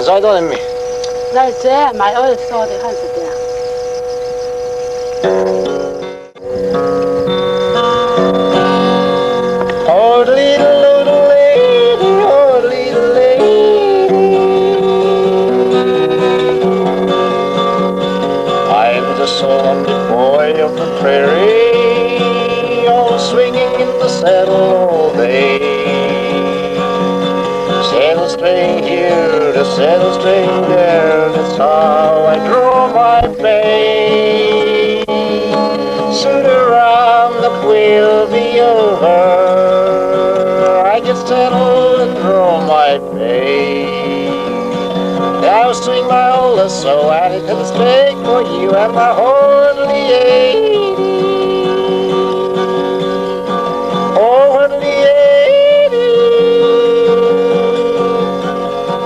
在多人民。在这买二说的还是这样。Oh, little lady, oh, little lady. I'm the lonely boy of the prairie, all swinging in the saddle all day. Saddle string here, the saddle string there, that's how I draw my pay. Sooner on the wheel be over, I get settled and draw my pay. I'll swing my old so add it to the stake for you and my whole lady. Oh, lady.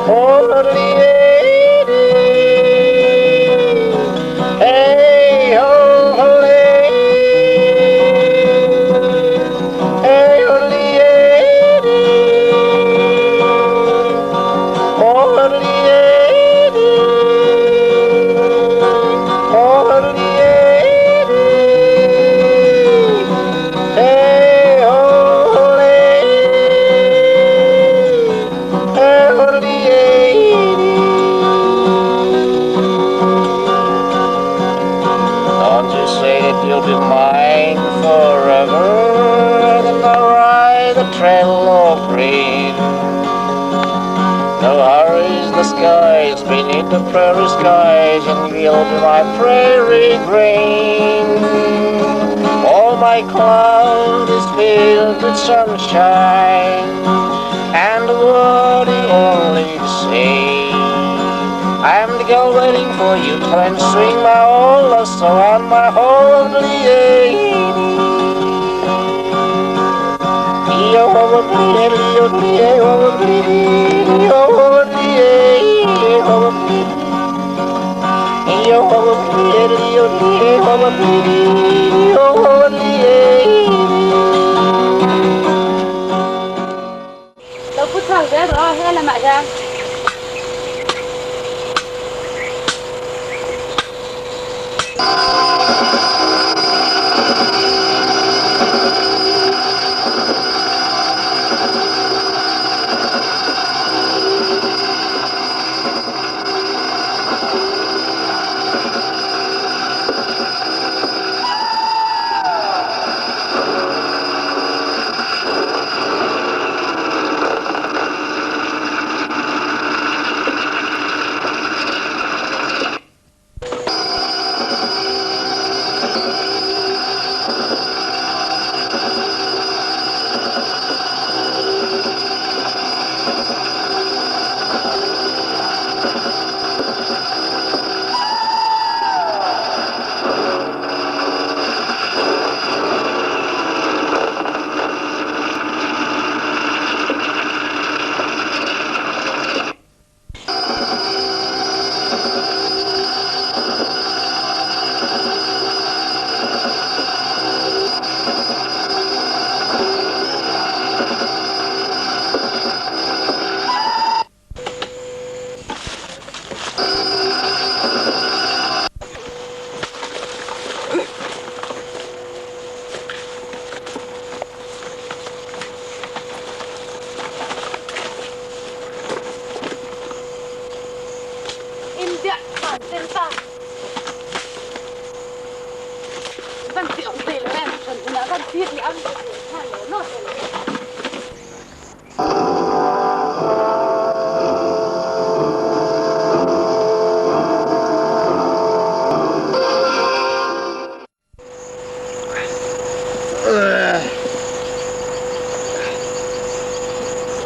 Oh, lady. Hey, oh, lady. Hey, oh, lady. Oh, lady. You'll be mine forever, and I'll ride the trail of green. No hurries the skies beneath the prairie skies, and you'll be my prairie green. All my cloud is filled with sunshine, and the world is only the same. I'm the girl waiting for you to try and swing my old lasso on my whole lady. Đâu phút thằng bé đó hay là mẹ ra.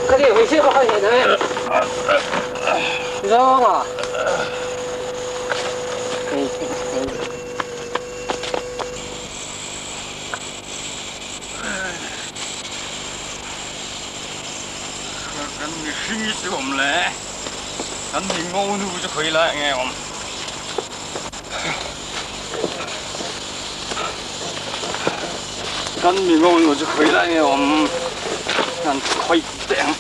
Cái gì mình chưa có hiện đấy. Sao mà? Anh suy nghĩ choผมเลยanh thì ngu nu cho khơi lại nghe không anh thì ngu nu cho khơi lại nghe không anh khơi tiếng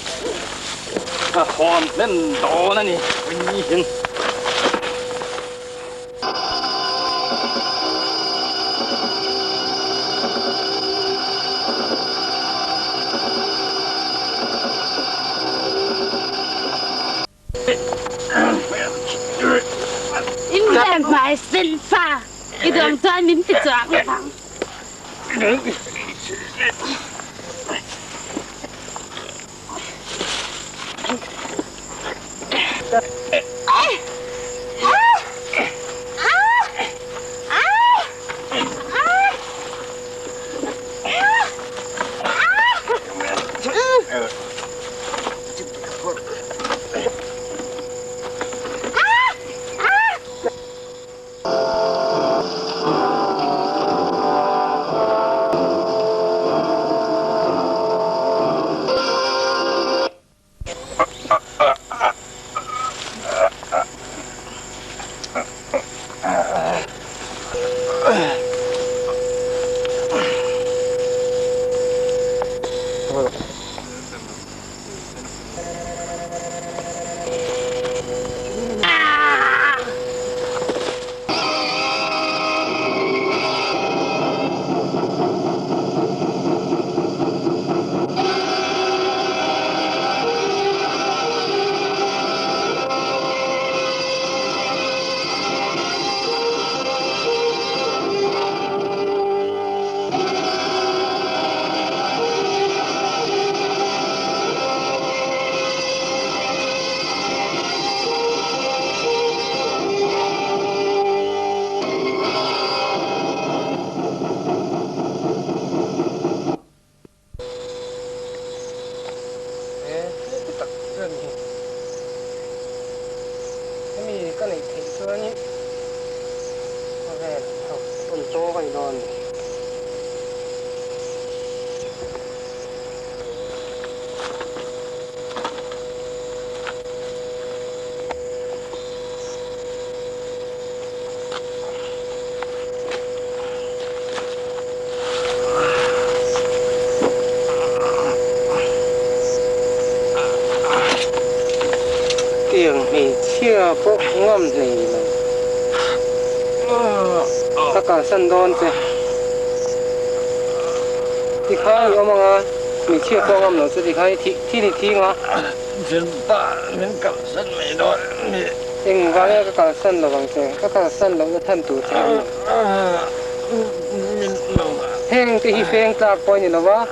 ก็หอมเล่นโตนะนี่วิ่งเห็นIn der meisten Fahr. Ich denke, da nimmt die zu angefangen. chia bộ ngâm này là tất cả sân đón chứ thì khai ông mà mình chia bộ ngâm nó sẽ thì khai thi ngã真大人搞什么的？应该那个上楼房子，那个上楼个探土车。Heng cái heng tak point ni lawa.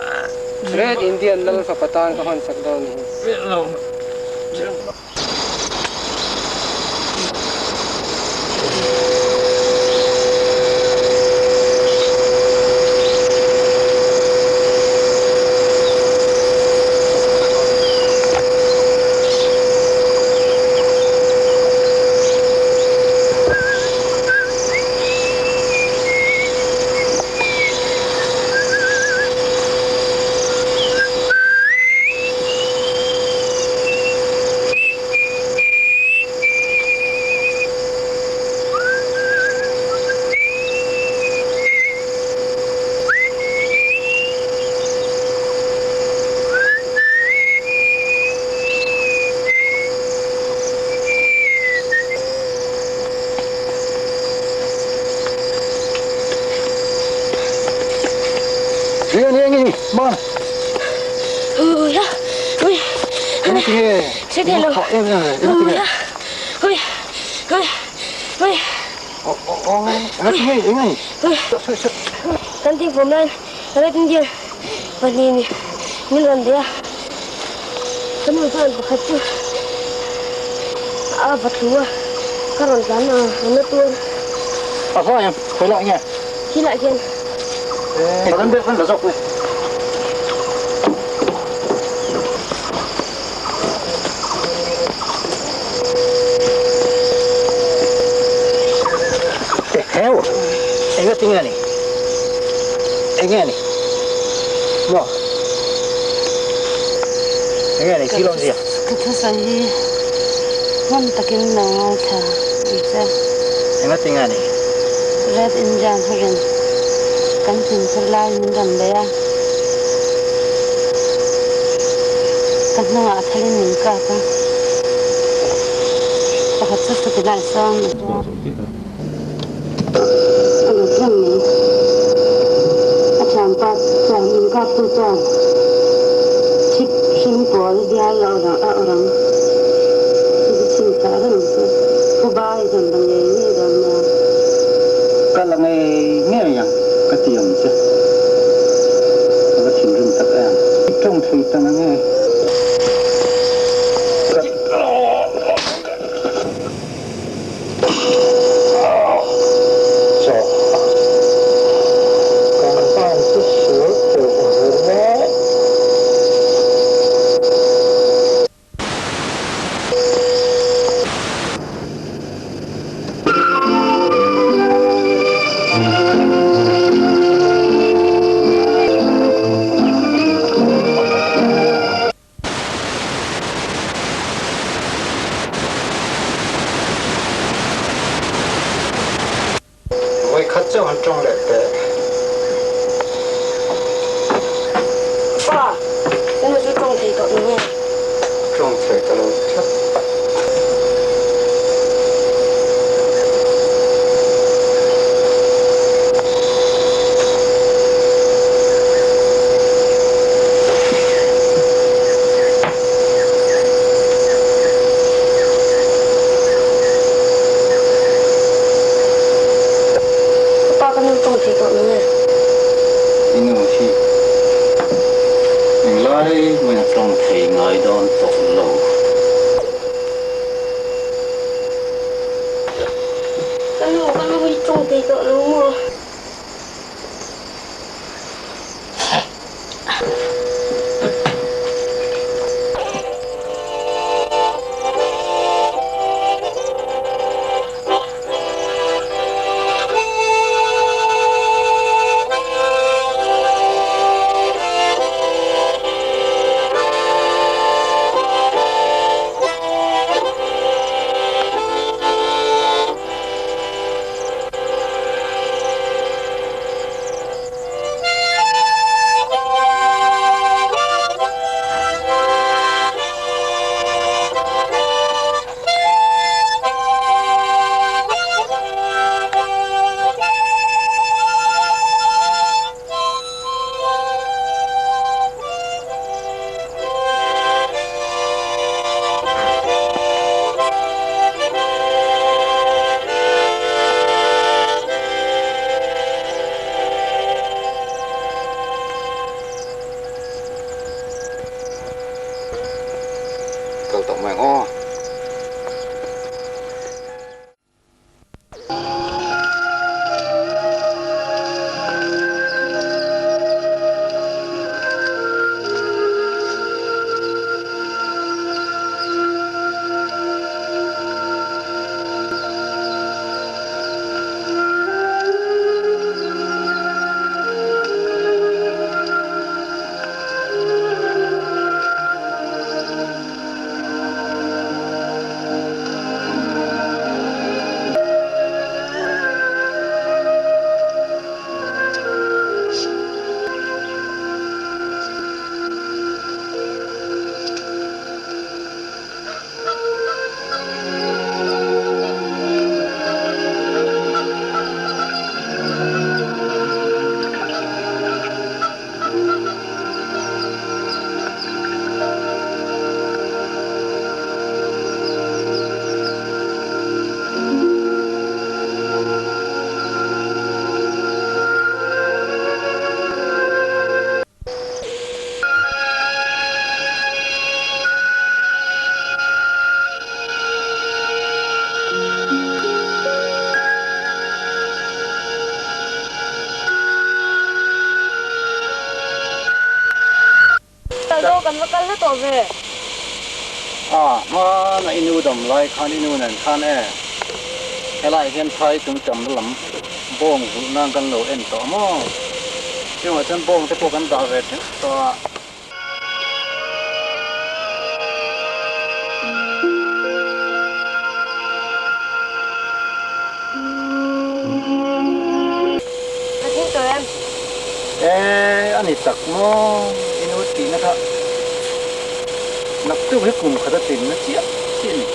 Red Indian nang sa patan ka hon sak daw ni. Ini, mana? Ya, ui, Ini tinggal. saya dia lo. Ini Ya, ui, ini tinggal, ini. Nanti pemain, red dia, ini dia. Kamu kan bekerja. Betul. Karena sana, anak tuan. Apa yang kolaknya? Gila kan? Kan dia kan besok ni. Heo, enggak tinggal ni. Enggak ni. Wah. Enggak ni silong dia. Kata saya, mana takin nangal tha, bisa. Enggak tinggal ni. Red Indian hagen, kan sing serlai mindan daya. kan na thalin min ka ta pakhat sa tilai sang ano jam ni acham pa cham min ka tu cham chip him pol dia lo orang itu cinta ran ko bai dan bang ni dan cái là nghe yang cái tiếng chứ nó chỉnh rừng tất cả trong thủy ta nó nghe khát cho hắn trong đẹp đẹp ba nó sẽ trông thì cậu nghe trong thể cái lâu chắc mình trong thị ngài đón tổ lâu cái nó đi trông thì cậu đúng không cầu tổng mạng o đâu cần nó tổ về mà này inu đầm lại khan inu này khan cái lại hiện thay chúng chấm lắm bông cũng đang cần lâu em tổ mà nhưng mà chân bông thì có cần đào về chứ to thích rồi em. อันนี้ตักโมอินุตีนะครับ นักตู้ให้กลุ่มขัดตินนะเจี๊ยบเจี๊ยบ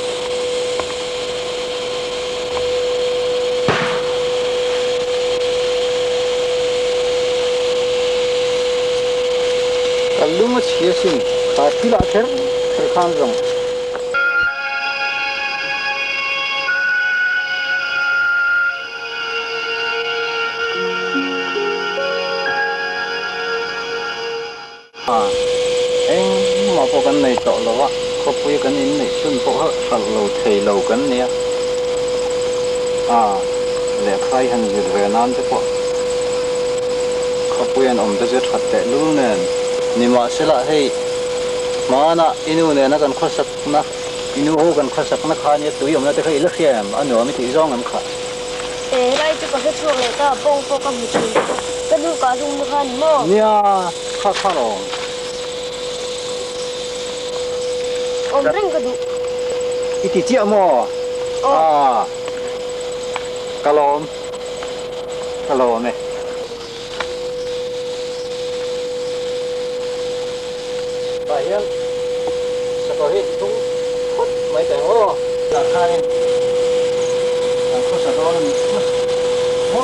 กัลลุงเชียสิงขาดที่ละเทอร์ข้างจงเองมาพบกันในต่อแล้ววะเขาคุยกันอินในชุนพวกเขาเราเทเรากันเนี่ยเหลือใครหันอยู่เวนั้นจะพอเขาคุยกันจะจะขัดแต่ลูกเนี่ยนี่มาเสละให้มานะอินูเนี่ยนะกันข้อสักนะอินูโอกันข้อสักนะข้าเนี่ยตัวอย่างนั้นจะให้เลือกเขียนอันนู้นไม่ตีร่องกันค่ะไรจะก็จะช่วงเลยก็ป้องพวกกับมือถือก็ดูการดูมือขันหม้อเนี่ยข้าลองเร่งก็ดูอีติเจียมกะลอมเนี่ยไปยังสกอเฮทุ่งพุทไม่แต่งโอ้ราคาเนี่ยทางโฆษณาเนี่ยโอ้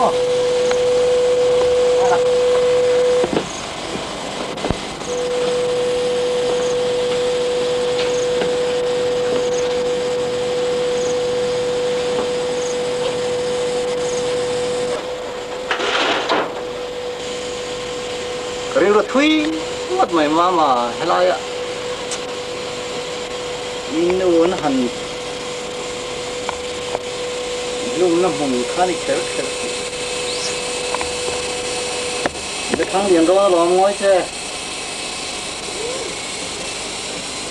เรื่องรถทุยวัดใหม่มาเฮลายะอินนูนหันลุงน้ำหุ่นข้านี่เขียวเด็กทั้งเรียนก็ร้องง้อยเจ้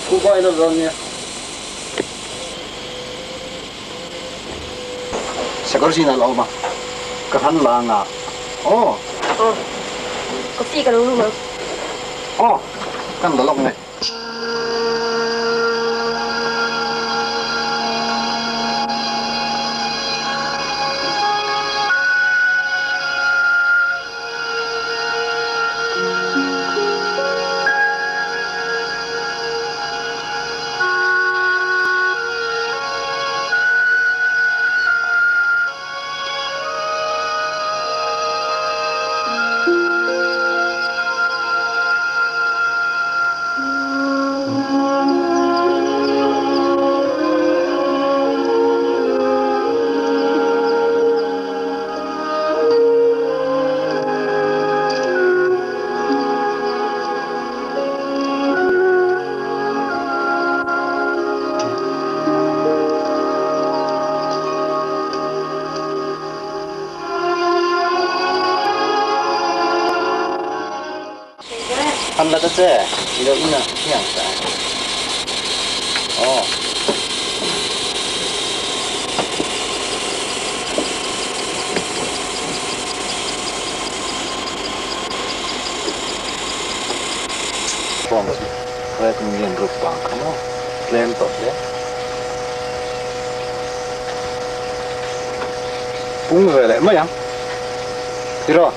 ผู้บ่อยแล้วร้องเนี่ยสักการสินะเรามากระทันลางอ่ะโอ้ก็ตีกันรู้มั้งอ๋อกันตลกเนี่ยทำแล้วก็เจ๊เดี๋ยวอินน่ะที่อย่างไรอ๋อฟองสิเรียกมีเงินรูปบางขนาดเล่นต่อเลยปุ้งเลยไม่ยังที่รอ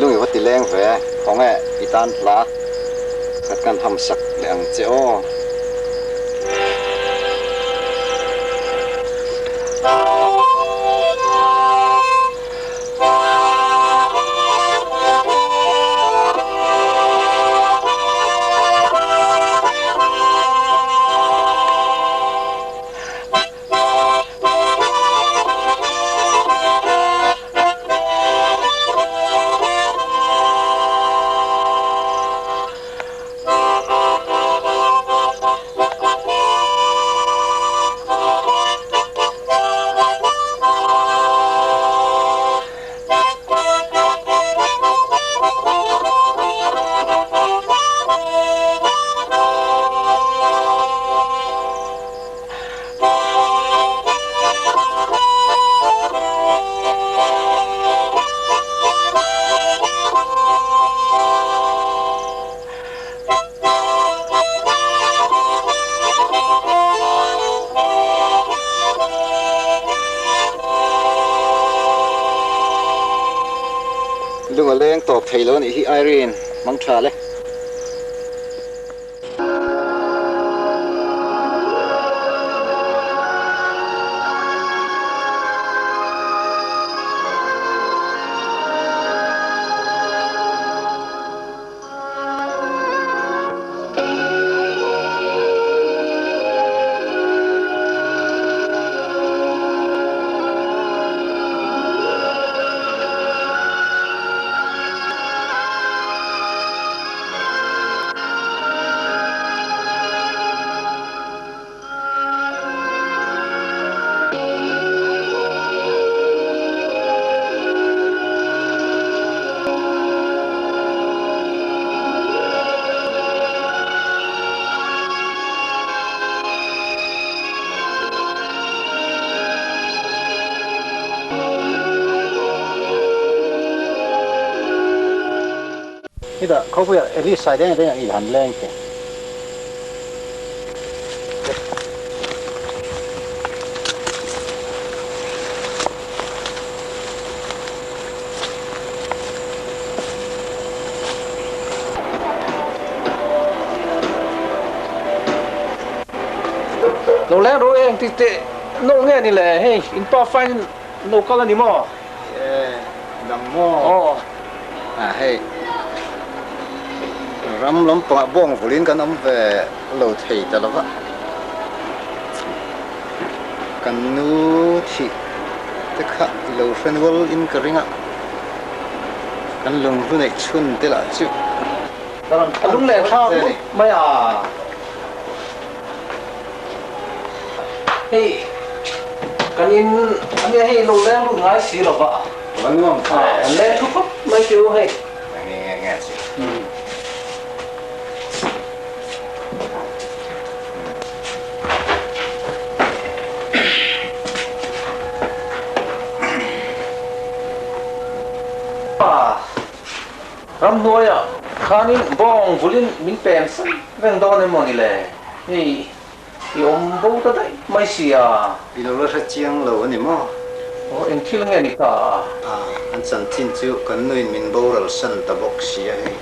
ลุงอยู่วัดติแรงแฝของแม่อีตานปลากัดการทำสักแหลงเจ้า lung aleng top thei lo ni hi Irene mang tha le ida khâu bây giờ đi sai đen đen ý hành lên kìa Nô lẽ rồi em thì tệ nô nghe ni lẽ hey in pa fine nô kala ni mo đằng mò oh hey ram lắm pa bong vulin kan am về lâu thầy ta lo kan nu thi te kha lâu friend wall in karinga kan lung hu nei chun te la chu lúc lẽ thao mày à hey kan in anh hey nô lẽ lúc ngay xí rồi vợ vẫn ngon lẽ thuốc mấy kiểu hey nghe chứ ram nuôi à khanin bong vulin min pen veng don em moni le hey i om bo ta dai mai si à đi đâu ra chiang lâu anh mo o en thil nge ni ka anh san tin chu kan nuôi min bo ral san ta bok si ai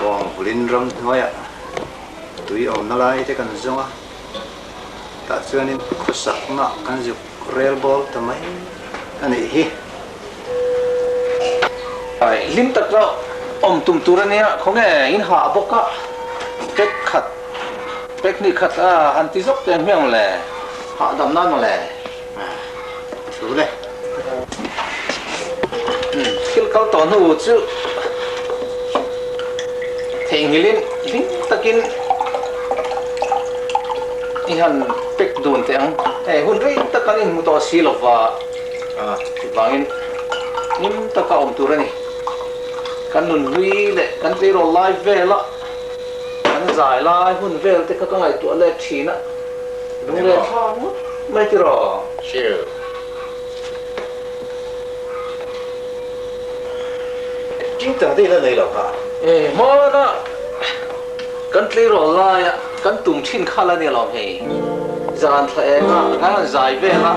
bong vulin ram nuôi à tui om na lai te kan zonga ta chuanin khusak na kan ju rail ball ta mai ani hi ai lim tak lo om tum turania khonge in ha boka pek khat pek ni khat a han ti zok ten meng le ha dam nan le thử đây kil kal to nu chu theng hilin lim takin i han pek dun te ang hun rei takan in mu to si lo wa bangin nim taka om turani kan nun hui le kan te ro live vela kan zai lai hun vel te ka ngai tu le thina lung le thang mai ti ro Chill. chính tầng đây là này đâu hả mo na kan te ro lai kan tum thin khala ni lo he zan thle nga kan zai vela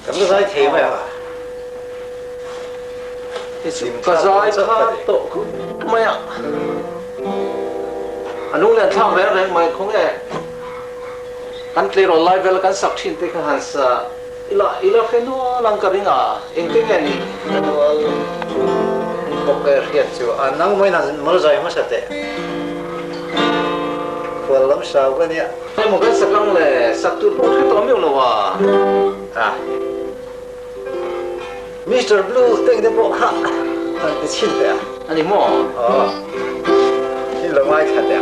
cảm giác thấy thế vậy hả ka zai kha to ku mai a anung le thang ve reng mai khong e kan te ro lai vel kan sak thin te ka han sa ila pheno lang ka ringa eng te nge ni bốc cái hiện chu anh nang mới là mới rồi mới sạch quên lắm sao cái này ai mo kan sak lang le sak tu ro ke to mi lo wa Mr. Blue tên cái bộ khác cái chín đấy ani mo cái lồng ai thật đấy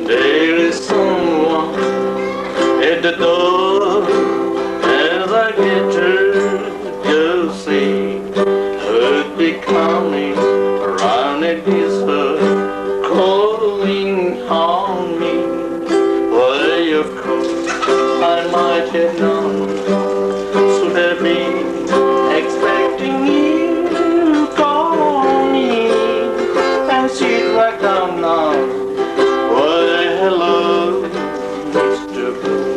There is someone at the door as I get to see her becoming around it is her calling on me. Why, of course, I might have known, should have been expecting you to call me and she'd right down now. Why, hello, Mr. Blue.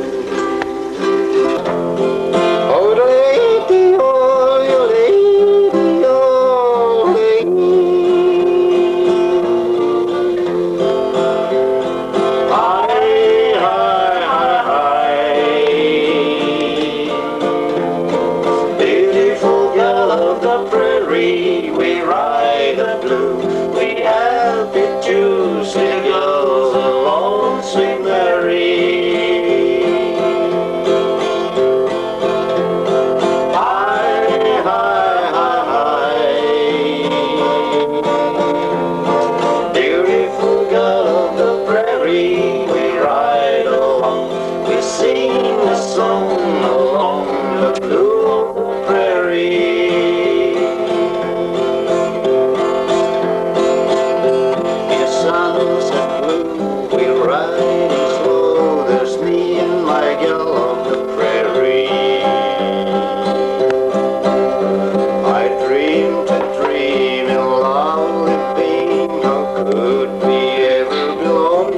Could we ever belong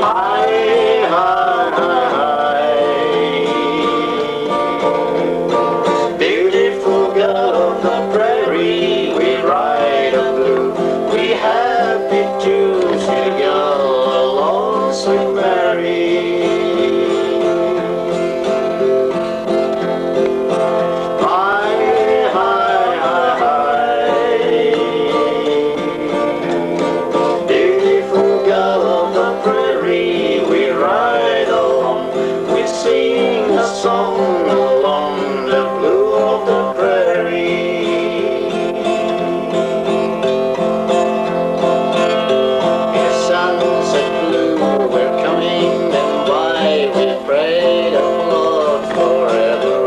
high, high, high. Beautiful girl of the prairie, we ride a blue. We happy to see the girl along sweet Mary. Song along the blue of the prairie. In sunset blue, we're coming and by. We pray the Lord forever.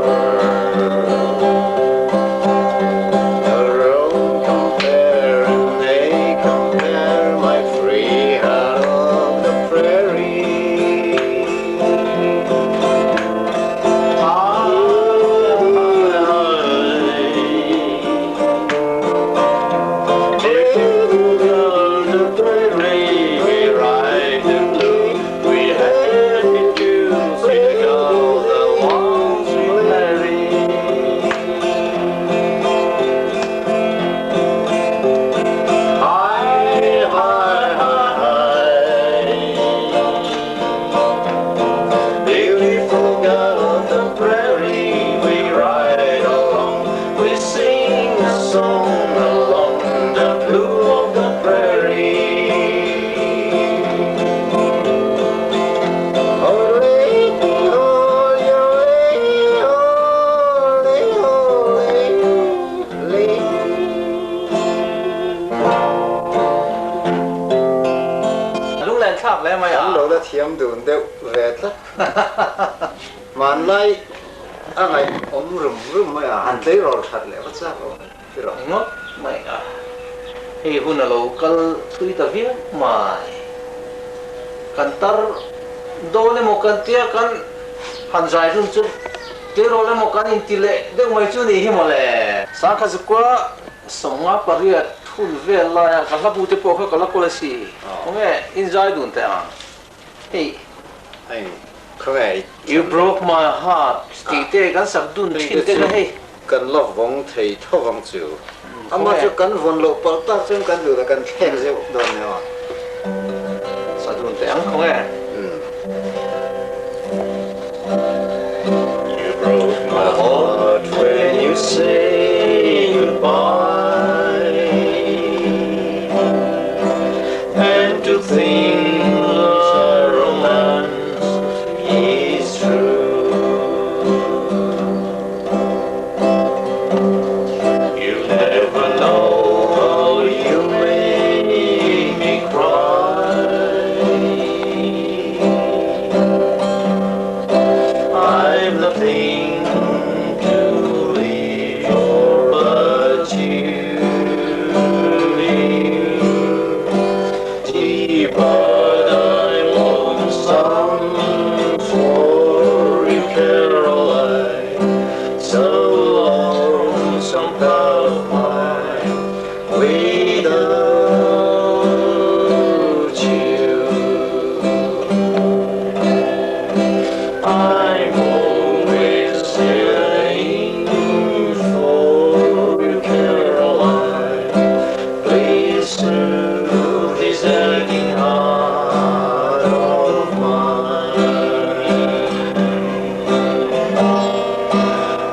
The road compare and they compare my free heart of the prairie. Thiam đồn đều về tất mà nay anh ấy rùm mà anh thấy rồi thật lẽ bắt ra rồi thì rồi ngót mày à thì hôm nào cái tụi ta viết mà kan tar do le mo kan tia kan han zai run chu te ro le mo kan in ti le de mai chu ni hi mo le sa kha zu kwa songa pariat thun ve la ya ka la bu te po ka la ko la si ome in zai dun te a hey you broke my heart ti te kan sak dun thin te la hey kan lo vong thei tho vong chu ama chu kan von lo pal ta chen kan lu kan theng je don ne wa sa dun te ang khong e you broke my heart when you say goodbye and to think our romance is true. You never know how you make me cry. I've nothing to live for but you. But I'm lonesome for you, Caroline. So lonesome of mine without you. I'm always saying for you, Caroline. Please soothe this aching heart of mine.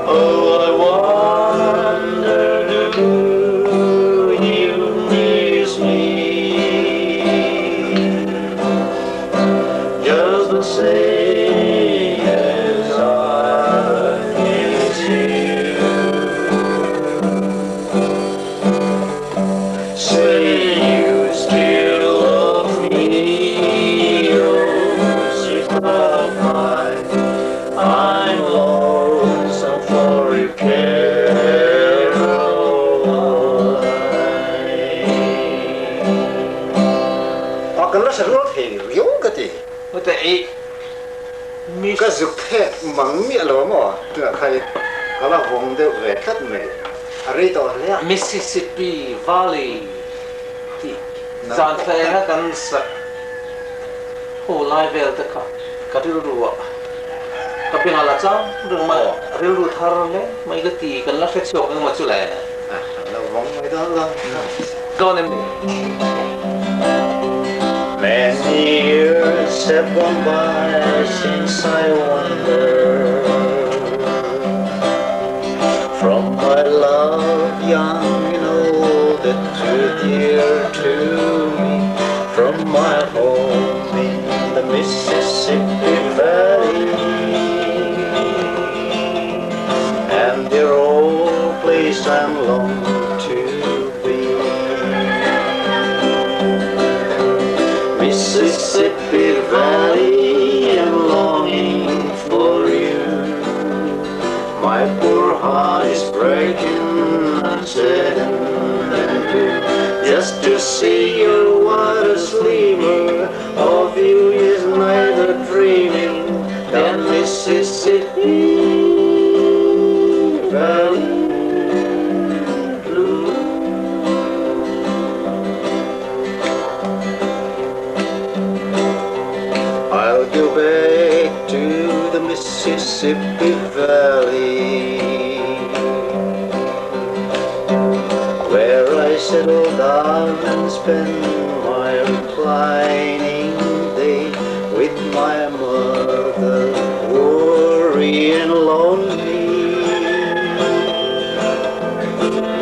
Oh, I wonder, do you miss me just the same as I miss you? Say you still love me, oh sweet love mine. I'm lonesome for you, Caroline. Akan la sarul thei riu ka ti mo te e mi ka zuk the mang mi lo mo tu khai kala vong de ve khat me Rito le Mississippi Valley ti zan thai na kan sa ho lai vel ta ka ri ruwa ka pe hala chang rung ma ri ru thar le mai ga ti kan la fek chok ma chu le lâu vong mấy đó luôn. go nem Many years have gone by since I wander from my love, young and old, that too dear to me, from my home in the Mississippi Valley, and dear old place I'm longing to be. Mississippi Valley, I'm longing for you. My poor heart is breaking, uncertain and blue. Just to see your waters glimmer, of you is neither dreaming than Mississippi Valley blue. I'll go back to the Mississippi Valley, where I settle down and spend my reclining day with my mother, worry and lonely,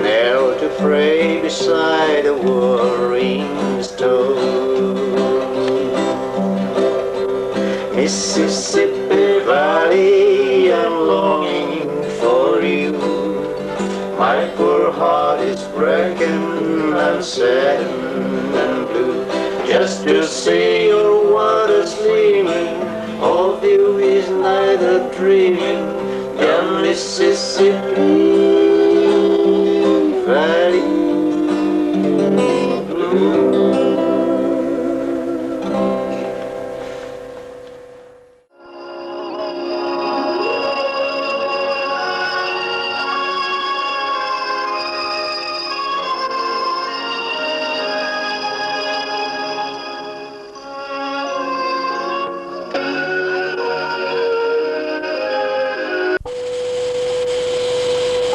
never to pray beside a worrying stone. Mississippi Valley, I'm longing for you. My poor heart is breaking, I'm sad and blue. Just to see your waters gleaming, of you is neither dreaming than Mississippi Valley blue.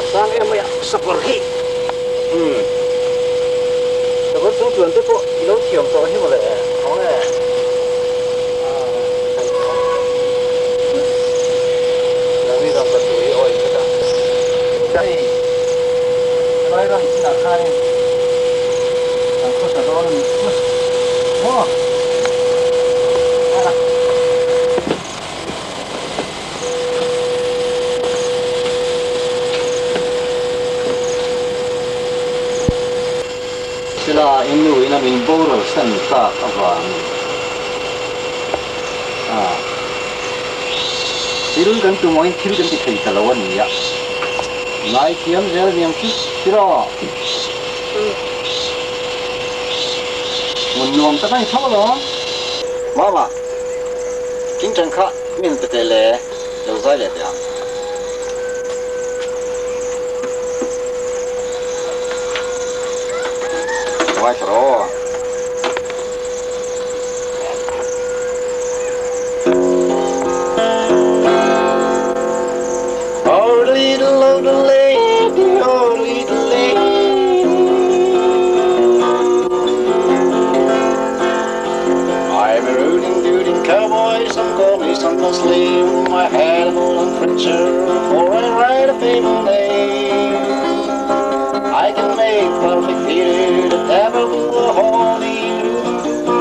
Sang em ya seperti. Tapi tu tuan tu pun ilo tiang tu ni boleh. Kau le. Lagi dalam tu ni oi kita. Jadi, kalau orang nak kan, aku sedar orang ni. Oh. Sila inu ina min boro san ta awan. Tirul kan tu moin tirul kan ti kai talawan ya. Nai kiam zel niam ki sira. Mun nom ta kai thao lo. Mama. King chang kha min te te le lo zai le ya. Vai pro. Oh, little old lady, oh, little lady. I'm a rooting cowboy, some call me some Muslim. I had a golden Frencher, for I ride a famous name. I can make perfect theater, the devil with the horny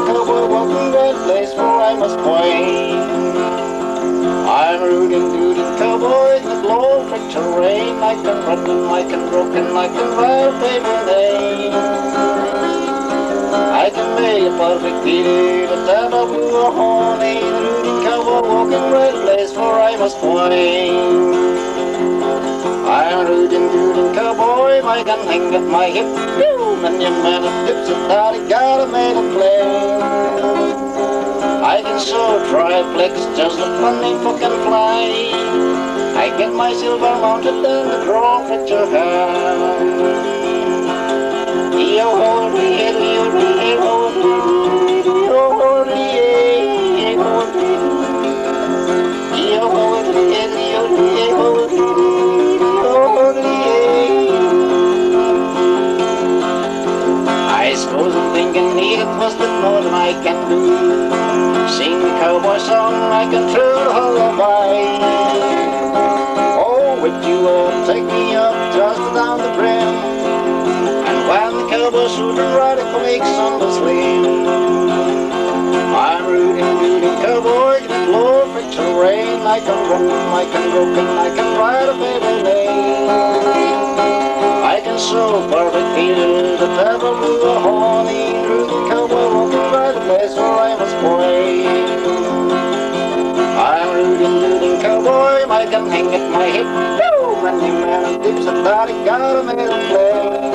cowboy walking that place where I must point. I'm a rootin' cowboy, the blow fracture rain. I can run, I can rock, and I can ride a paper day. I can make a perfect theater, the devil with the horny rootin' cowboy walking right place where I must point. I'm a rootin' cowboy, my gun hang at my hip. And your man of dips and that he gotta make a play. I can show triplex, just a funny fucking fly. I get my silver mounted and the draw picture hand. Yo-ho, yo-ho, I suppose I'm thinking it must have more than I can do. Sing a cowboy song like a true lullaby. Oh, would you all take me up just down the brim? And when the cowboy shooting right it makes on the sling. I'm rooting cowboy, can blow friction rain. I can run, I can rope, and I can ride a baby lane. I can show perfect feel the devil with a horny rooting cowboy walking by the place where I must play. I'm rooting cowboy, I can hang at my hip. When the man dips and that he got a middle place.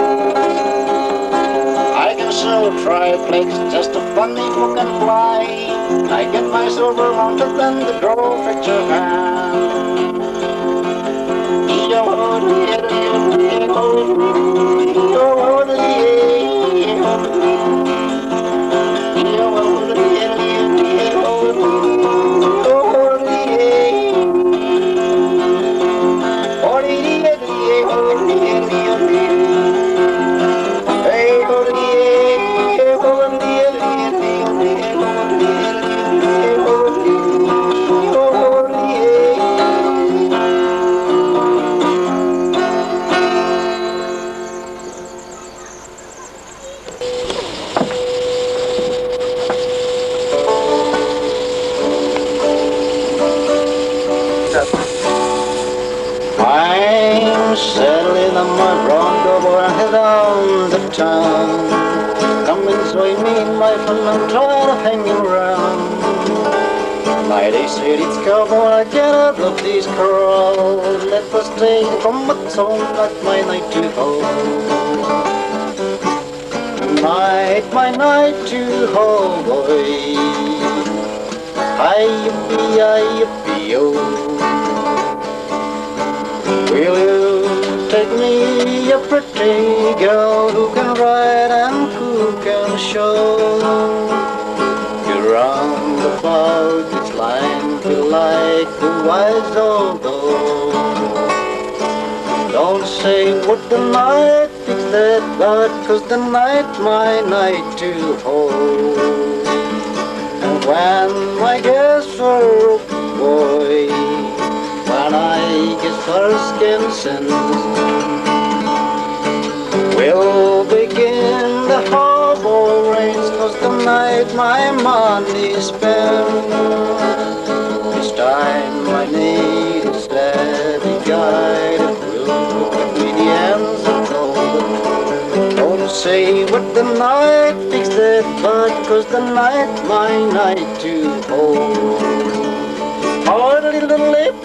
I can show triplex, just a funny book and fly. I get my silver mounted and the draw picture hand. I'm settling on my Bronco boy and head down to town. Come and join me in my fun, I'm trying to hang around. My they said it's cowboy, I cannot love these crowds. Let us take from a song like my night to home. Tonight, my night to home, boy. Hi-yippee-yi-yippee-yo. Will you take me, a pretty girl who can ride and cook and show? You round about this line, feel like the wise old dog. Don't say what the night fix that, but 'cause the night my night to hold. And when my guests were boy, when I get first consent, we'll begin the harbor rains, 'cause the night my money spent. This time I need a steady guide that will give me the ends of gold. Don't say what the night fix that, but 'cause the night my night to hold. Oh, little lip.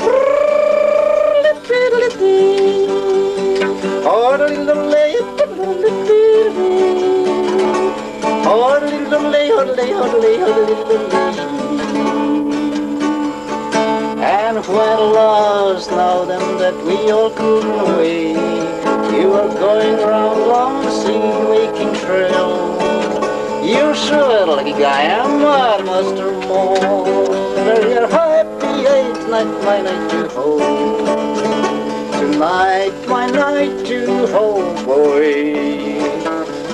And when lost, now then that we all couldn't wait, you are going round along the sea waking trail. You're sure like a guy, I'm not Master More. Very happy eight night, my night to hold. Tonight, my night to hold, boy.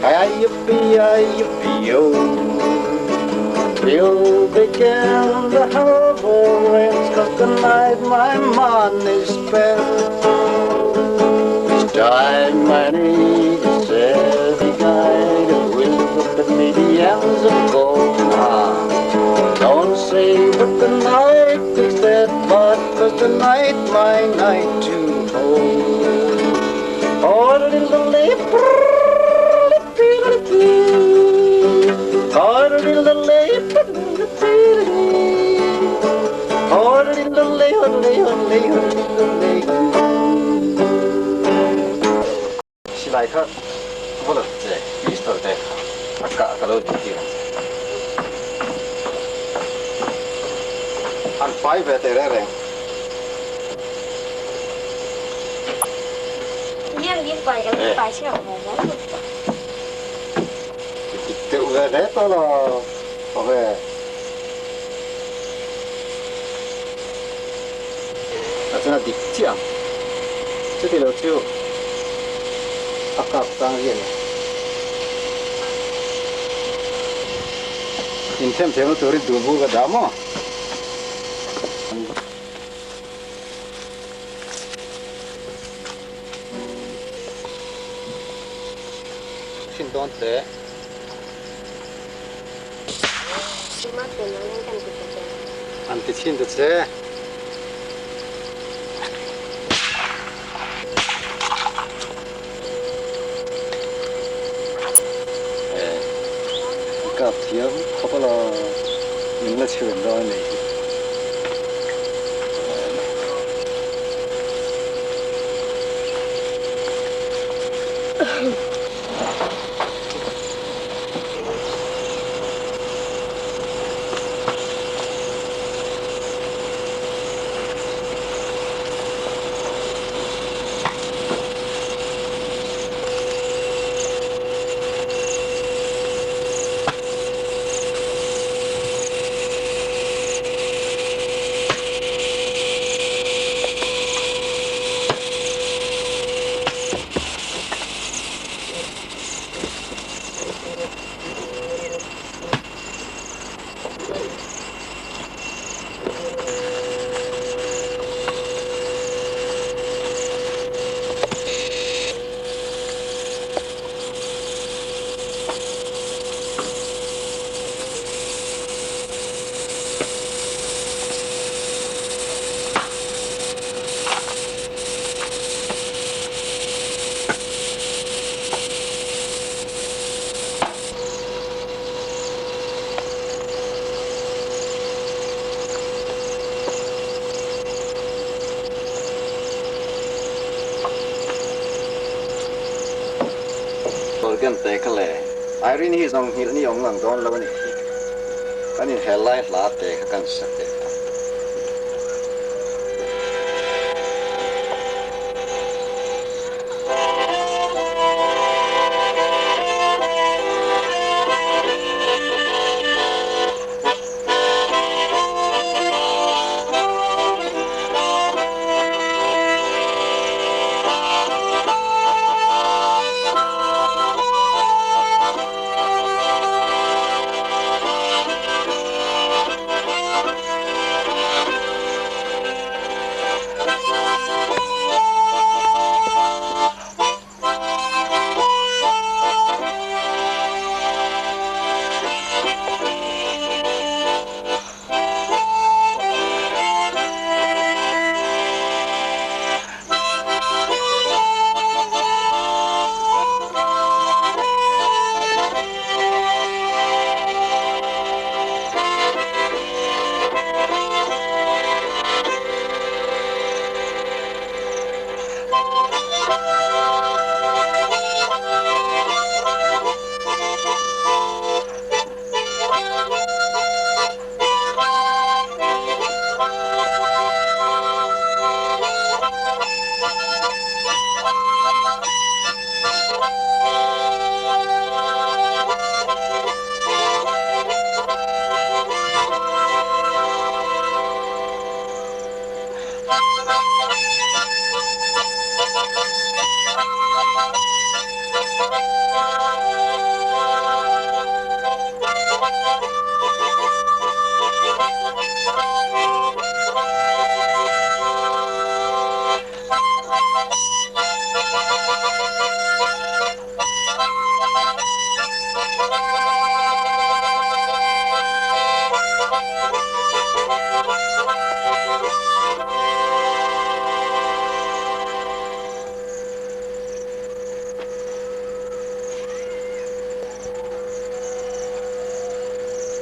Hi-yippee-yi-yippee-yo. We'll begin the harbor rains, 'cause the night my money spent. This time I need a steady guide that will put me the ends of gold. Don't say what the night fix that, but 'cause the night my night to hold. Oh, little lip. Oh, little lip. Oh, little lip. Silaika, boleh je, pistol deh, agak kalau dikira. An 5 veterane. Yan đi phải cái phải xem mà nó tự về đấy tôi là có về cho nó đi chậm chứ thì đâu chịu cặp tăng gì này in thêm nó tôi đi đủ cái đó mà xin đón thế cuma tenan kan kita anti xin được thế cặp thiếu không có là những là chuyện đó này organ te kale irene hi zong hil ni ong lang don lo ni kanin helai la te ka kan sa te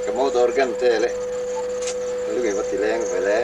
Kamu organ te le lu ge batileng vele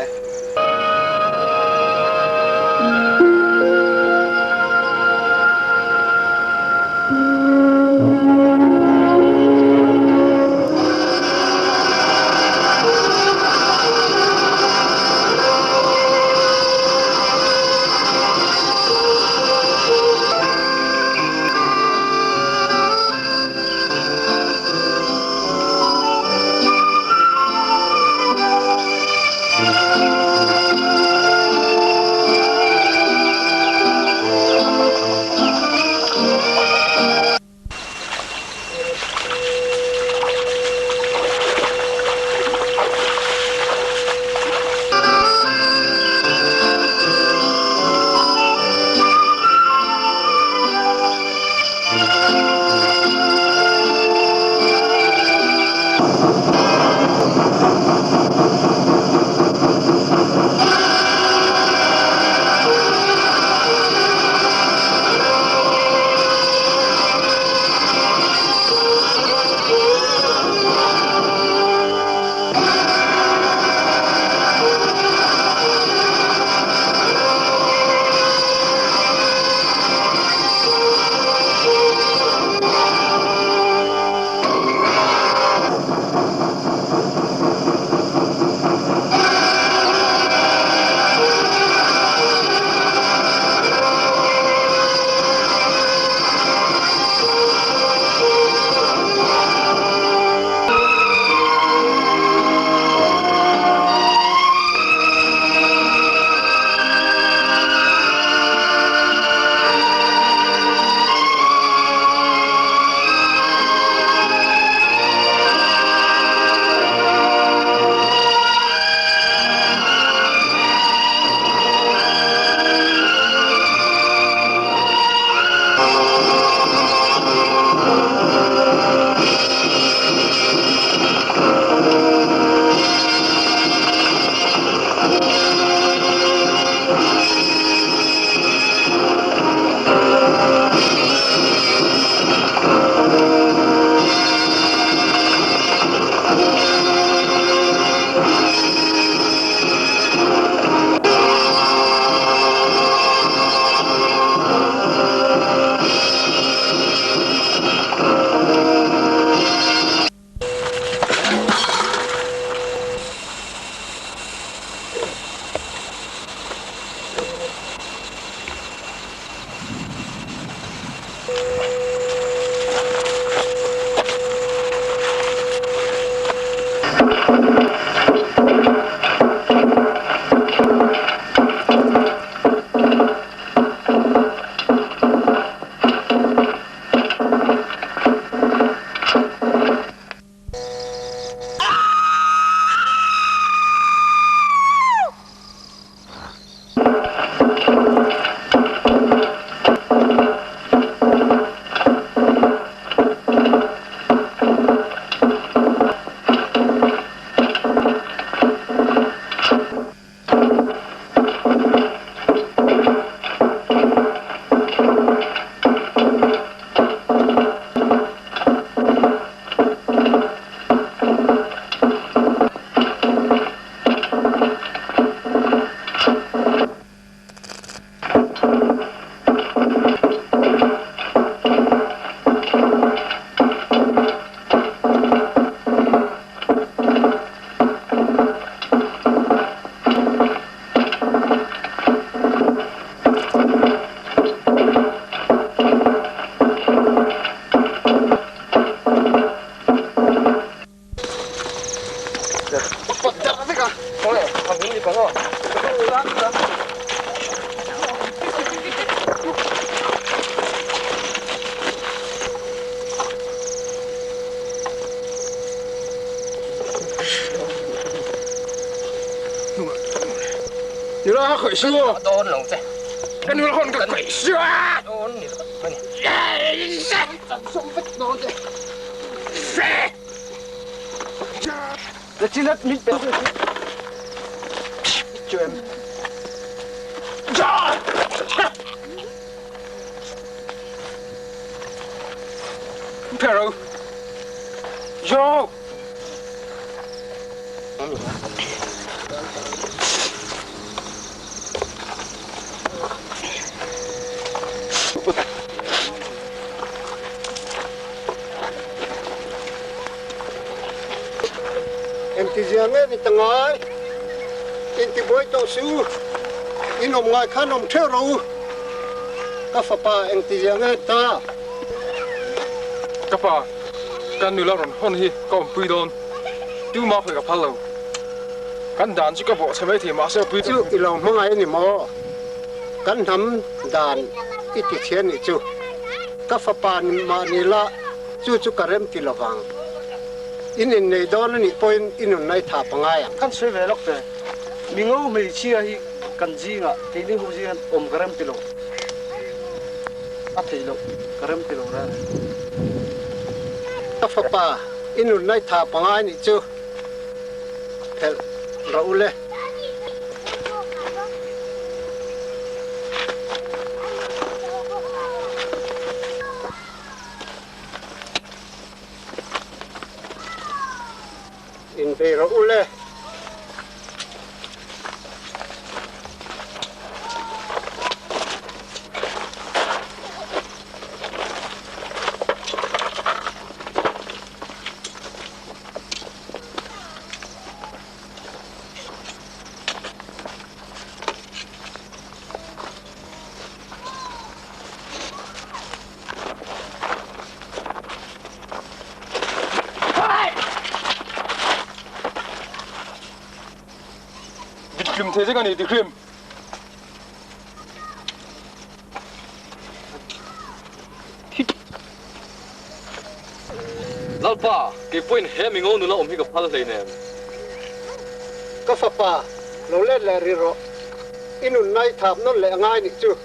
ra khỏi xưa đôn lòng thế cái nữa con cái quỷ xưa đôn thì thôi nhỉ sống vết đôn thế để chỉ let mình chuyện Pero yo em ti giang ni tangai in ti boy to su in om ngai khan om the ro ka fa pa em ti giang ta Kapa kan nu laron hon hi kom pui don tu ma phoi ka phalo kan dan chi ka bo chhai thi ma se pui chu i lo mangai ni mo kan nam dan i ti thian ni chu ka fa pa ni ma ni la chu chu karem ti lawang in nei don ni point in nai tha pangai kan se ve lok te mingo me chia hi kan ji nga te ni hu ji an om garam tilo a thei lo garam tilo ra ka fa pa in nai tha pangai ni chu thel raule in ve raule kim thế cái này thì khim lalpa ke point he mingo nu na om hi ka phal hlei ne ka fa pa lo le le ri ro in nai thap non le ngai ni chu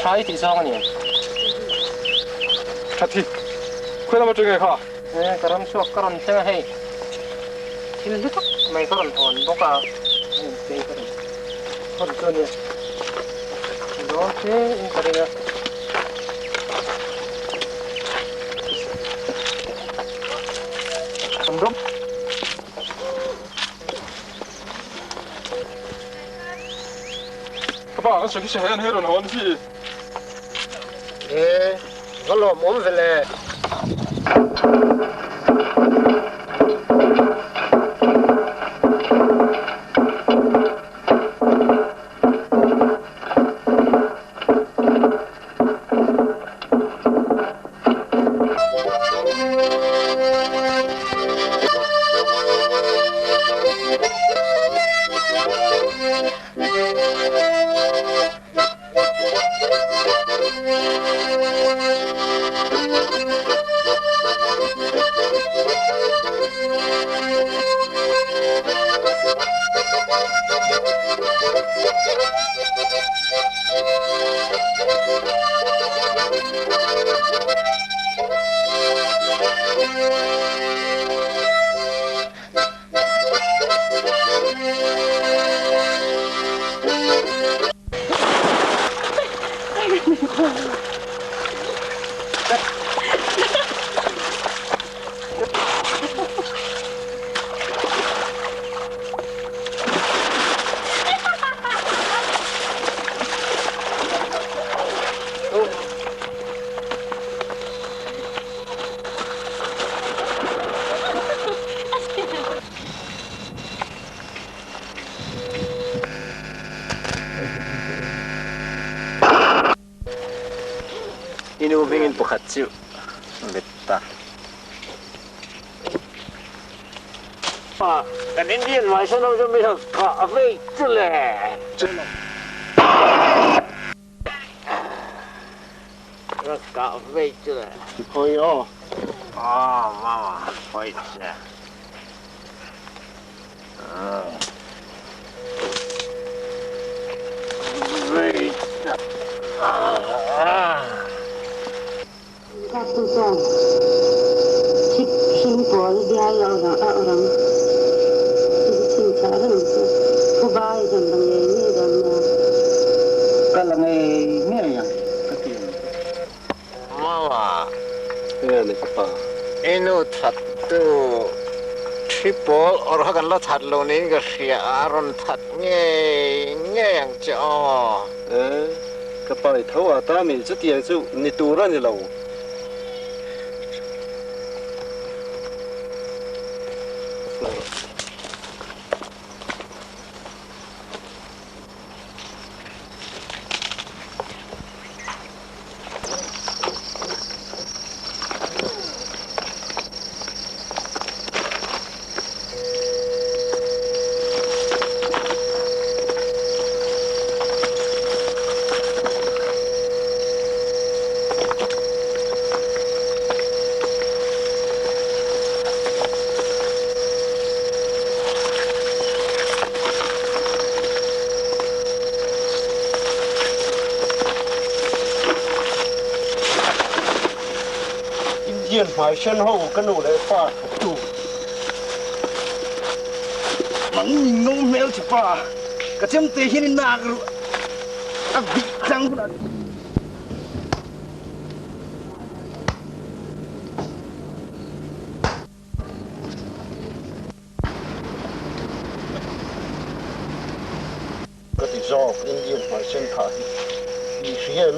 Thái thì sao nhỉ? thật thì khuyên làm chuyện này hả cái làm suốt cái làm thế hay. Thì lúc mày có làm thòn bốc à? Đây cái thòn cơ nè. Đó thế cái này nè. Cầm đốm. các bạn sẽ cái hết rồi hòn gì có lồm ốm về lề Inu mingin pukhatsiu betta Kan Indian mai sana macam macam kafe tu leh. Terus kafe tu leh. 可以哦。 Oh, mama, wait. Wait. Satu jam. Cik simpel dia orang. Itu cinta kan itu. Kubai tentang ini dan Kalau ni yang Mama, ni apa inu satu triple orang kan lo tat lo ni ke siaran tat nge yang jauh. kapai thau ata mi chu tiang chu ni tura ni lo Indian mai shen ho kan nu le fa tu. Mang mình nô mèo chỉ pa. Cả chém tê hiên na cái à bị trăng cũng Cái gì do Indian mai shen thả đi xuyên.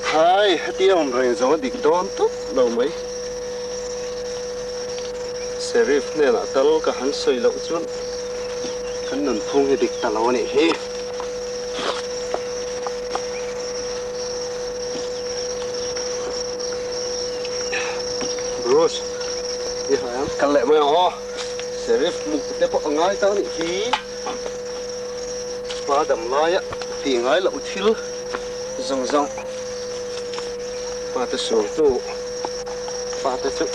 Khai tiang rồi rồi đi đón tốt lâu mấy Sheriff nè là tao cả hắn soi lâu chút hắn nằm phun thì địch tao lâu này he Bruce đi hỏi em cần lẽ mới ho Sheriff mục tiêu bộ ngay tao này he ba đầm lai á tiền ngay lâu thiếu rong rong Pata suatu, pata cuk,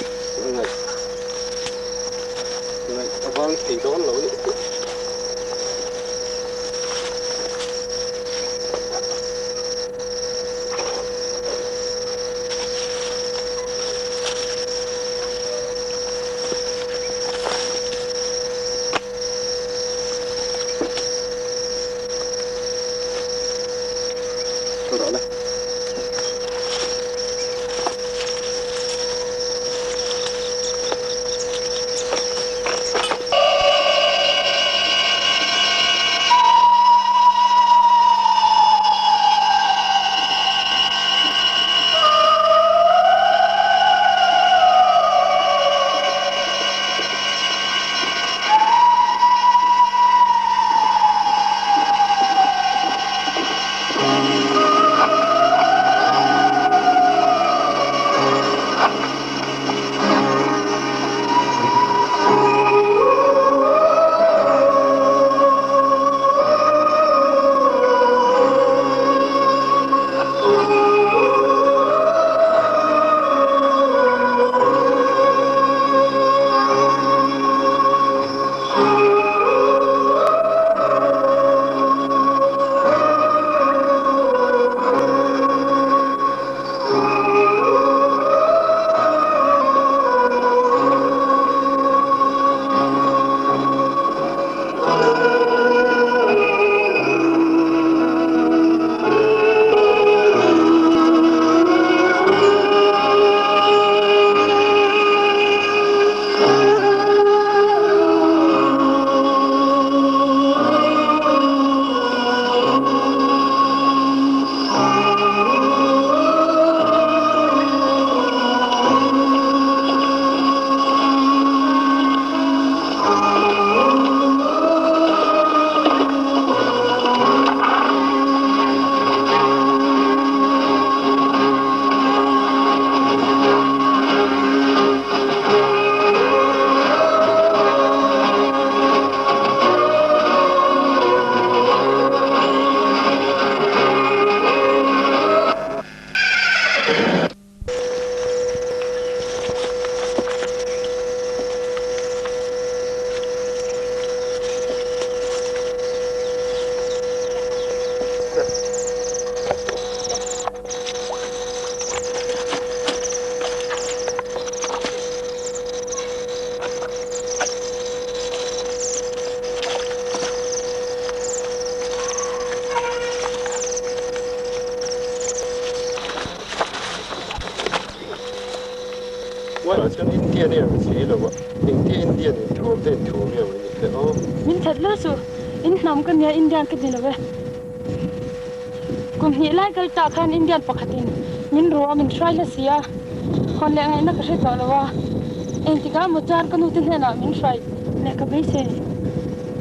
ngai abang tidur lalu. rồi này Wala chân India này là gì rồi vậy? India này thua tên thua nhiều vậy thế đó. Min thật là su, in nam kan ya Indian cái gì nữa cùng nghĩ lại cái ta khan Indian pakhatin, min ruwa min try là xia, còn lại ngày nó cái gì đó là wa, em thì cả một char cái nút thế nào min try, lại cái bấy xe.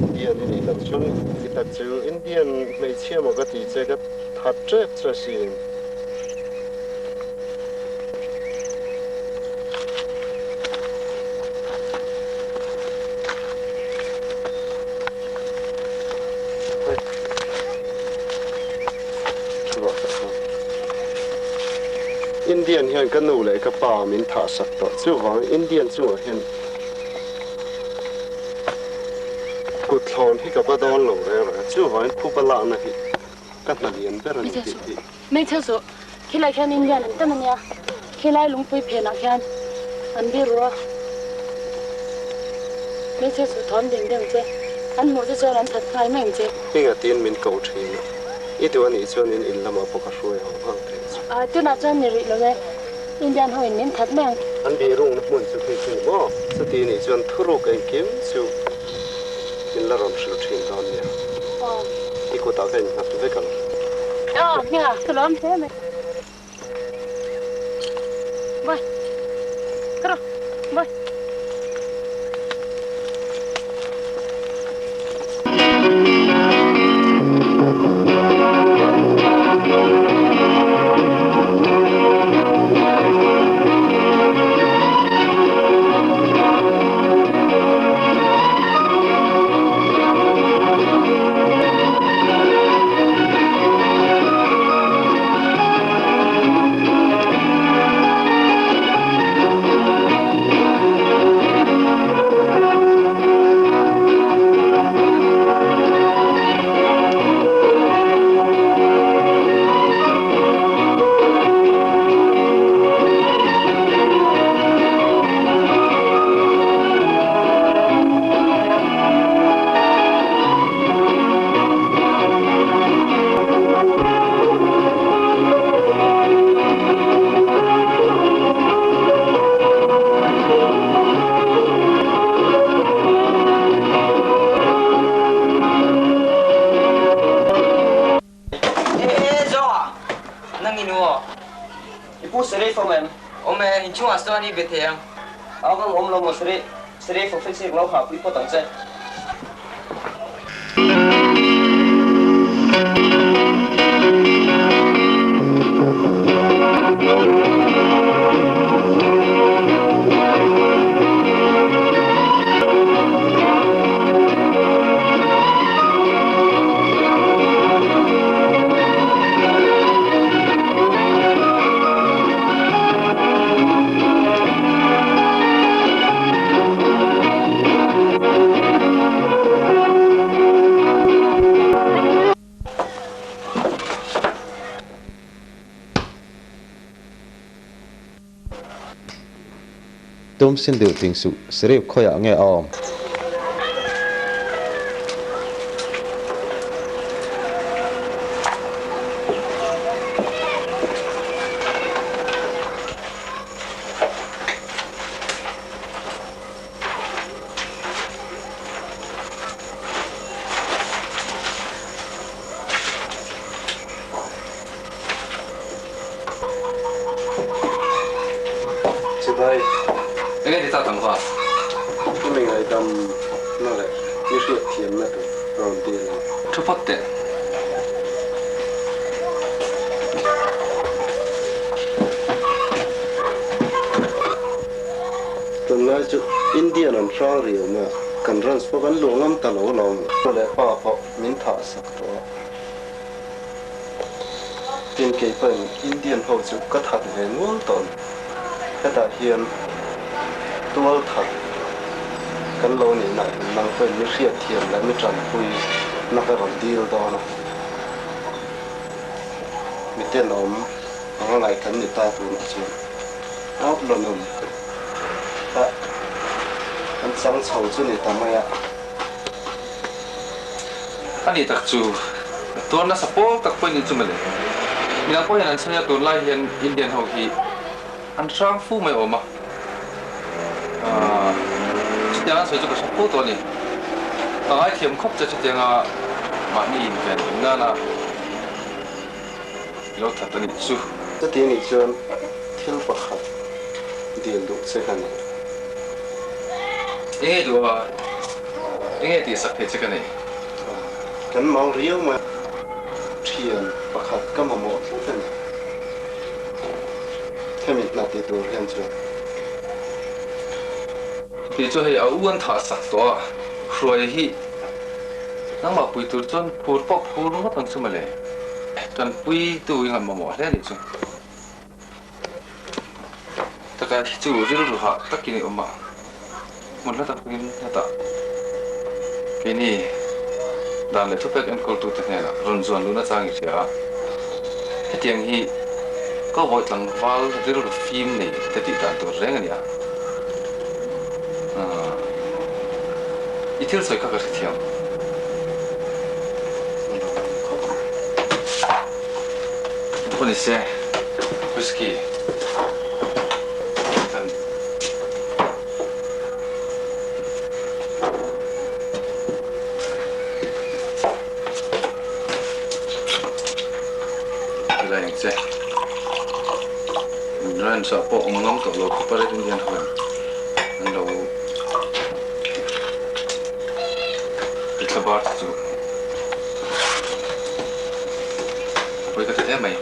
India này là chân cái ta chịu India mấy chiếc một cái gì cái thật chết ra xí. Indian hiện cái nụ lại cái bà mình thả sạch đó, chứ vắng Indian chứ hiện cột thon thì cái bà đón lẩu đấy rồi, chứ vắng khu bà lạ này cái này liền bên này thì Mấy thứ số, khi lại khan Indian anh ta mình ya, khi lại lúng pui phèn khan, anh biết rồi. Mấy thứ số thon đỉnh đỉnh chứ, anh mua cho anh thật khai mình chứ. cái cái tiền mình cầu trí nữa, ít tuổi này cho nên in làm mà bốc rồi không thế. Tôi nói cho anh rồi đấy, Indian hồi nên thật mang. Anh bị rung nó muốn chụp hình mà, sau khi này cho anh thua cái kiếm chụp, mình là làm sự chuyện đó nhỉ. Đi cô ta cái nhặt với cái. Nha, tôi làm thế này. Bye. કરો, bye. nang inu ipu sere fo men ome in chu asto ani bethe awang lo mo sere fo fix lo ha pu po tang se Tôm xin điều tình sự sẽ được khơi ảo nghe om. Chị đây Ini di tatang fa. mình lại đâm nó lại như sự thiền là rồi đi là Cepat deh. tuần nay chú India làm sao rồi mà cần rằng số vấn luồng lắm ta lỗ lòng rồi lại bỏ họ miếng thả sắc đó tiền kế bên Indian hậu chú có thật về nuông tồn cái đại hiền tua thật cái lâu này lại năng bên như siết thiền lại mới trần vui nó cái còn đi đó nè mình tên ông nó lại cái người ta tụi nó chứ áp lần nữa anh sáng sầu chứ này tao mày ạ Ani tak cu. Tuan na sapo tak pun itu mele. Mina po yan saya tuan lai yan Indian ho hi. An sang fu mai oma. Jangan saya juga sapo tuan ni. Ai thiam khop cha jangan ma ni in kan na na. Lo thật ni su. cái tiền này cho thiếu bạc hạt tiền đủ sẽ cái này Ini dua. Ini di sak thế cái này. cái máu riêu mà tiền bạc hạt cái mà một cái này cái mình là tiền đủ hiện chưa Thì cho hay ở uan thả sạc đó. Rồi hi. Nang ma pui tu chon phur pok phur nó thằng su male. Chon pui tu ngam ma mo le ni chu. Taka chu ri ru ha takini oma. Một lát tập kinh ta cái này đàn lệ thúc bách anh câu tụ thế này là run run luôn nó sang như thế à cái tiếng hi có vội lằng val cái rồi phim này cái tỷ đàn tổ rèn này à ít thiếu soi các cái tiếng con này xe whisky Saya dan siapa ngomong kalau kepada Indian Tuhan anda dikabar tu apa kata dia mai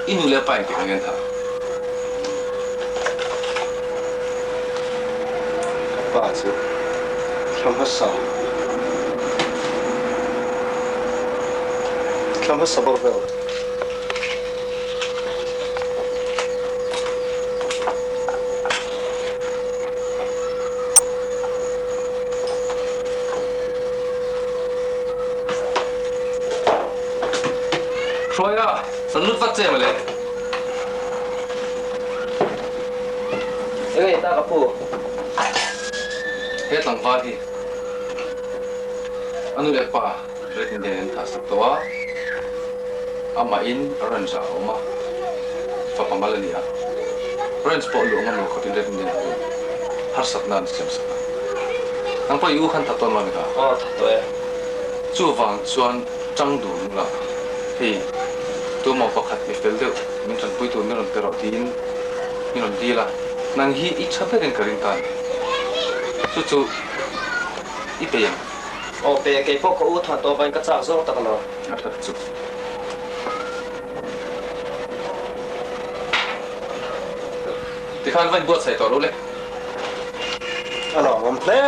ini lepas yang kita ingin tahu apa sih sama sama كم هسه برضه شوية صنوت فتشة ملك Ini tak kapu. هي تنفاهي أنا لقى ريتن دين تاسطوا أما إن رنسا أما فقمالنيا رنس بقولوا أما لو كتير ريتن دين هرسطنا نسيم سكان نحن يوخن تطور ما بكا Oh, tak tahu ya. chu wang chuan chang du la hei tu mo pakhat mi fel deuh min than pui tu ni ron te ro tin ni ron di la nang hi I chapek en karing tan chu I pe yang o pe ke pok ko u tha to ban ka cha zo ta lo atha chu ti khan van buat sai to lo le ano om ple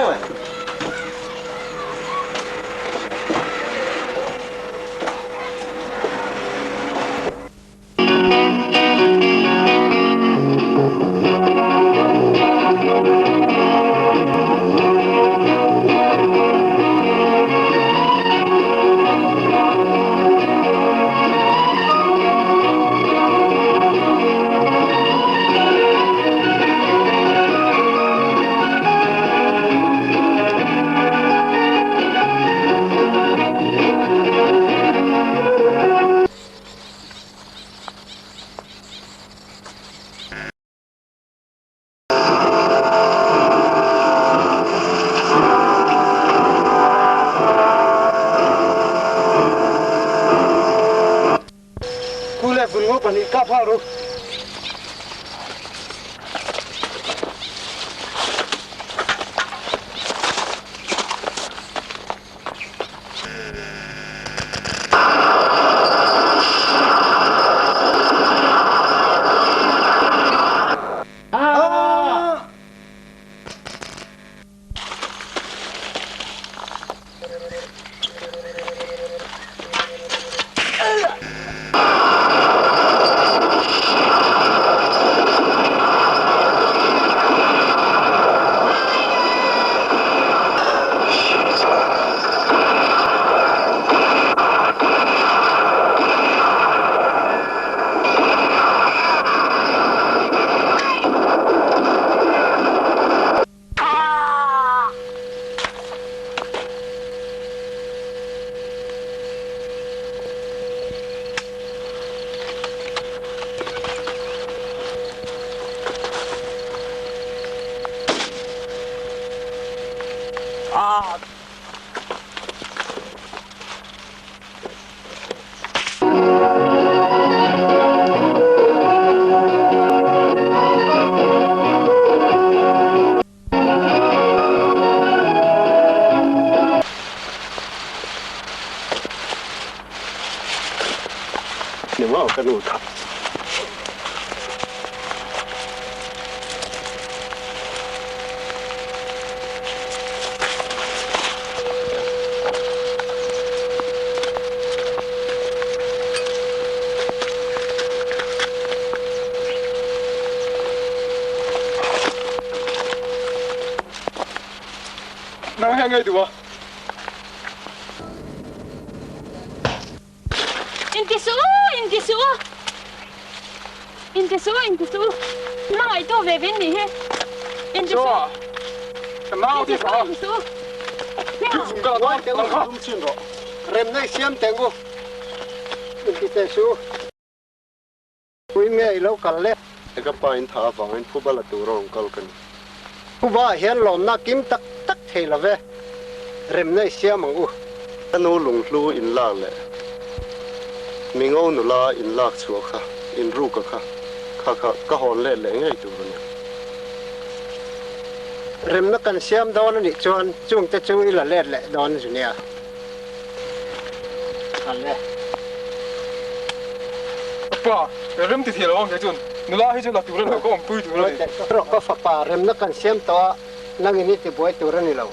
pani ka pharoกันดูครับน้องยังไงดูวะIntisu. Mang ai to ve vin ni he. Intisu. Mau ti sa. Intisu. Zum ga wa te ko zum chin ro. Rem nei siam tengu. Intisu. Kui me ai lo kal le. Ka pa in tha wang in phubal tu rong kal kan. Phuba hian lom na kim tak tak thei la ve. Rem nei siam ang u. Anu lung hlu in la le. Mingo nu la in lak chuwa kha. In ru ka kha. Ka hon le ngay tu ni rem na kan siam don ni chuan chung te chu ila le don ju nia kan le pa rem ti thelo ang chun nula hi chu la tu ran ko om pui tu ran ro ka fa pa rem na kan siam to nang ni ti boi tu ran ni lo